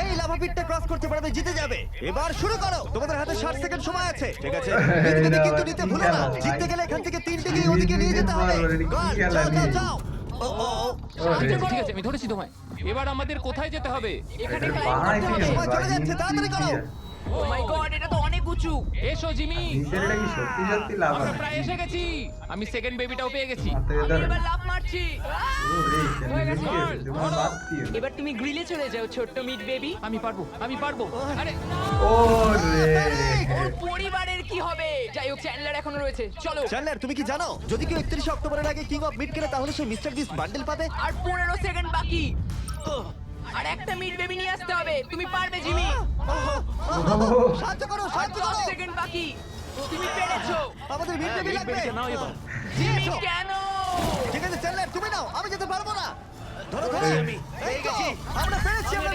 যেই lava পিটটা cross করতে পারবে জিতে যাবে। এবার শুরু করো, তোমাদের হাতে 60 সেকেন্ড সময় আছে, ঠিক আছে? বিজবিজি কিন্তু নিতে ভুলো না, জিততে গেলে এখান থেকে 3 ডিগ্রি ওদিকে নিয়ে যেতে হবে। God, যাও যাও যাও। ও ও ও, ঠিক আছে আমি ধরেছি তোমায়। এবার আমাদের কোথায় যেতে হবে? এখানে বাহাই থেকে সময় চলে যাচ্ছে, তাড়াতাড়ি করো। ও মাই গড, এটা তো অনেক উঁচু। এসো জিমি, নিচের এটা কি সত্যি সত্যি লাভ আমরা আছে? প্রায় এসে গেছি। আমি সেকেন্ড বেবিটাও পেয়ে গেছি। মাথায় আমি ধরে এবার লাফ মারছি। ওরে হয়ে গেছে, কেন তোমার ধরো। বাড়তি এবার তুমি গ্রিলে চলে যাও ছোট্ট মিট বেবি। আমি পারবো, আমি পারবো। আরে ওরে ওর পরিবারের কি হবে? যাই হোক, চ্যান্ডলার এখনো রয়েছে, চলো। চ্যান্ডলার, তুমি কি জানো যদি কেউ 31 অক্টোবরের আগে কিং অফ মিড কেনে তাহলে সে মিস্টার বিস্ট বান্ডেল পাবে? আর 15 সেকেন্ড বাকি। আর একটা মিট বেবি নিয়ে আসতে হবে। তুমি পারবে জিমি। সাহায্য করো, আর সাহায্য 10 করো, সেকেন্ড বাকি। তুমি পেরেছো। আমাদের মিড বেবি লাগবে। নাও এবার। জিমি এসো। কেন? ঠিক আছে চ্যান্ডলার, তুমি নাও, আমি যেতে পারবো না। ধরো ধরো, এই তো, আমরা পেরেছি, আমরা